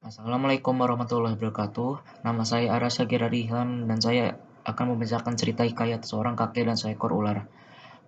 Assalamualaikum warahmatullahi wabarakatuh. Nama saya Arasya Girariham dan saya akan membacakan cerita hikayat seorang kakek dan seekor ular.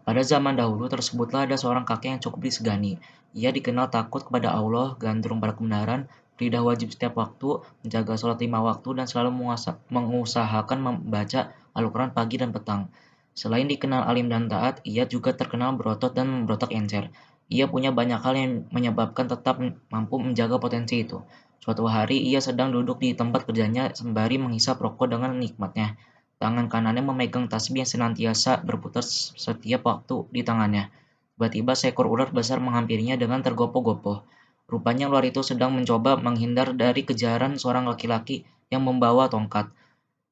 Pada zaman dahulu tersebutlah ada seorang kakek yang cukup disegani. Ia dikenal takut kepada Allah, gandrung pada kebenaran, beribadah wajib setiap waktu, menjaga sholat 5 waktu, dan selalu mengusahakan membaca Al-Quran pagi dan petang. Selain dikenal alim dan taat, ia juga terkenal berotot dan berotak encer. Ia punya banyak hal yang menyebabkan tetap mampu menjaga potensi itu. Suatu hari ia sedang duduk di tempat kerjanya sembari menghisap rokok dengan nikmatnya. Tangan kanannya memegang tasbih yang senantiasa berputar setiap waktu di tangannya. Tiba-tiba seekor ular besar menghampirinya dengan tergopoh-gopoh. Rupanya ular itu sedang mencoba menghindar dari kejaran seorang laki-laki yang membawa tongkat.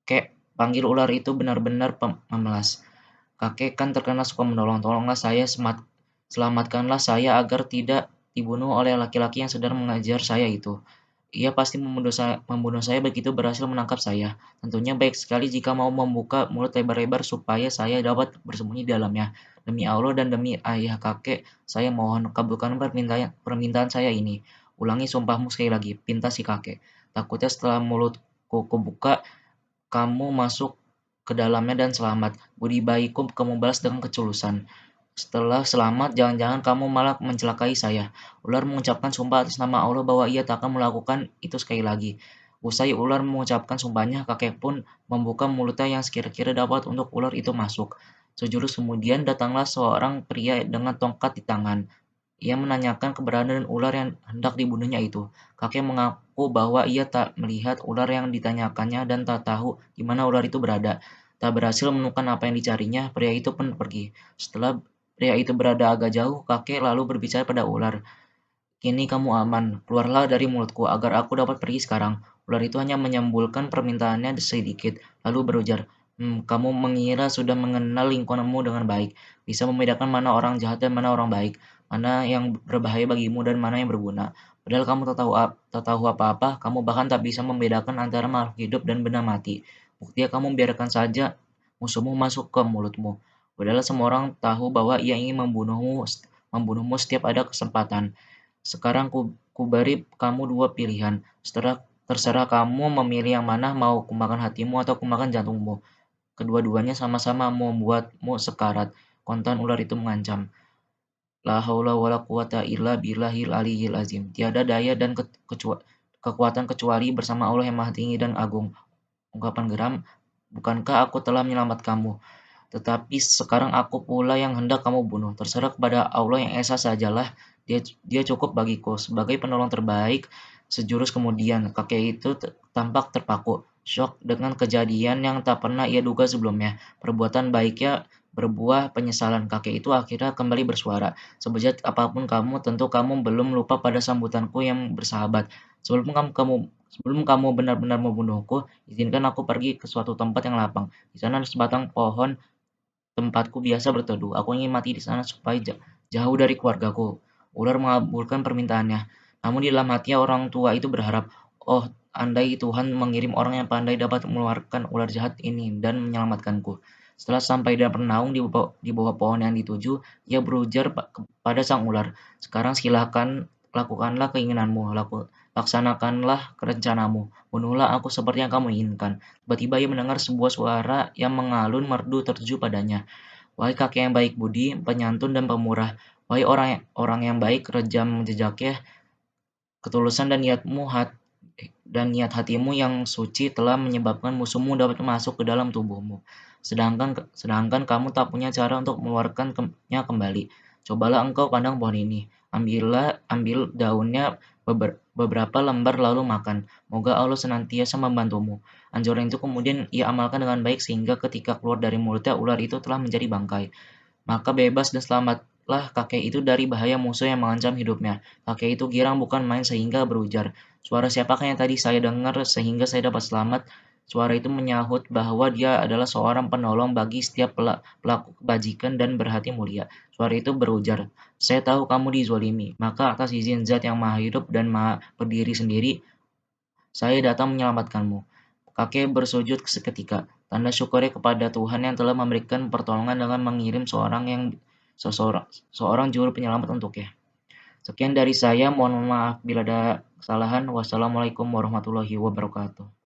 Kek, panggil ular itu benar-benar memelas. Kakek kan terkenal suka menolong, tolonglah saya, selamatkanlah saya agar tidak dibunuh oleh laki-laki yang sedang mengajar saya itu. Ia pasti membunuh saya begitu berhasil menangkap saya. Tentunya baik sekali jika mau membuka mulut lebar-lebar supaya saya dapat bersembunyi di dalamnya. Demi Allah dan demi ayah kakek, saya mohon kabulkan permintaan saya ini. Ulangi sumpahmu sekali lagi, pinta si kakek. Takutnya setelah mulutku kebuka, kamu masuk ke dalamnya dan selamat. Budi baikku kamu balas dengan ketulusan. Setelah selamat, jangan-jangan kamu malah mencelakai saya. Ular mengucapkan sumpah atas nama Allah bahwa ia tak akan melakukan itu sekali lagi. Usai ular mengucapkan sumpahnya, kakek pun membuka mulutnya yang sekira-kira dapat untuk ular itu masuk. Sejurus kemudian datanglah seorang pria dengan tongkat di tangan. Ia menanyakan keberadaan ular yang hendak dibunuhnya itu. Kakek mengaku bahwa ia tak melihat ular yang ditanyakannya dan tak tahu di mana ular itu berada. Tak berhasil menemukan apa yang dicarinya, pria itu pun pergi. Setelah pria itu berada agak jauh, kakek lalu berbicara pada ular. Kini kamu aman, keluarlah dari mulutku agar aku dapat pergi sekarang. Ular itu hanya menyambulkan permintaannya sedikit, lalu berujar, kamu mengira sudah mengenal lingkunganmu dengan baik, bisa membedakan mana orang jahat dan mana orang baik, mana yang berbahaya bagimu dan mana yang berguna. Padahal kamu tak tahu apa-apa, kamu bahkan tak bisa membedakan antara makhluk hidup dan benda mati. Buktinya kamu biarkan saja musuhmu masuk ke mulutmu. Padahal semua orang tahu bahwa ia ingin membunuhmu setiap ada kesempatan. Sekarang kuberi kamu dua pilihan. Terserah kamu memilih yang mana, mau kumakan hatimu atau kumakan jantungmu. Kedua-duanya sama-sama membuatmu sekarat. Kontan ular itu mengancam. La haula wala quwata illa billahil aliyil azim. Tiada daya dan kekuatan kecuali bersama Allah yang maha tinggi dan agung. Ungkapan geram, bukankah aku telah menyelamatkanmu? Tetapi sekarang aku pula yang hendak kamu bunuh. Terserah kepada Allah yang esa sajalah. Dia cukup bagiku sebagai penolong terbaik. Sejurus kemudian, kakek itu tampak terpaku, syok dengan kejadian yang tak pernah ia duga sebelumnya. Perbuatan baiknya berbuah penyesalan. Kakek itu akhirnya kembali bersuara. Sebejat apapun kamu, tentu kamu belum lupa pada sambutanku yang bersahabat. Sebelum kamu benar-benar membunuhku, izinkan aku pergi ke suatu tempat yang lapang. Di sana ada sebatang pohon tempatku biasa berteduh. Aku ingin mati di sana supaya jauh dari keluargaku. Ular mengabulkan permintaannya. Namun di dalam hatinya orang tua itu berharap, oh, andai Tuhan mengirim orang yang pandai dapat mengeluarkan ular jahat ini dan menyelamatkanku. Setelah sampai dan bernaung di bawah pohon yang dituju, ia berujar kepada sang ular, sekarang silakan lakukanlah keinginanmu, laksanakanlah rencanamu, bunuhlah aku seperti yang kamu inginkan. Tiba-tiba ia mendengar sebuah suara yang mengalun merdu tertuju padanya. Wahai kakek yang baik budi, penyantun dan pemurah, wahai orang yang baik, rejam jejaknya, ketulusan dan niat hatimu yang suci telah menyebabkan musuhmu dapat masuk ke dalam tubuhmu. Sedangkan kamu tak punya cara untuk mengeluarkannya kembali. Cobalah engkau pandang pohon ini. Ambil daunnya beberapa lembar lalu makan. Moga Allah senantiasa membantumu. Anjuran itu kemudian ia amalkan dengan baik sehingga ketika keluar dari mulutnya ular itu telah menjadi bangkai. Maka bebas dan selamatlah kakek itu dari bahaya musuh yang mengancam hidupnya. Kakek itu girang bukan main sehingga berujar, suara siapakah yang tadi saya dengar sehingga saya dapat selamat? Suara itu menyahut bahwa dia adalah seorang penolong bagi setiap pelaku kebajikan dan berhati mulia. Suara itu berujar, saya tahu kamu dizolimi, maka atas izin zat yang maha hidup dan maha berdiri sendiri, saya datang menyelamatkanmu. Kakek bersujud seketika, tanda syukurnya kepada Tuhan yang telah memberikan pertolongan dengan mengirim seorang juru penyelamat untuknya. Sekian dari saya, mohon maaf bila ada kesalahan. Wassalamualaikum warahmatullahi wabarakatuh.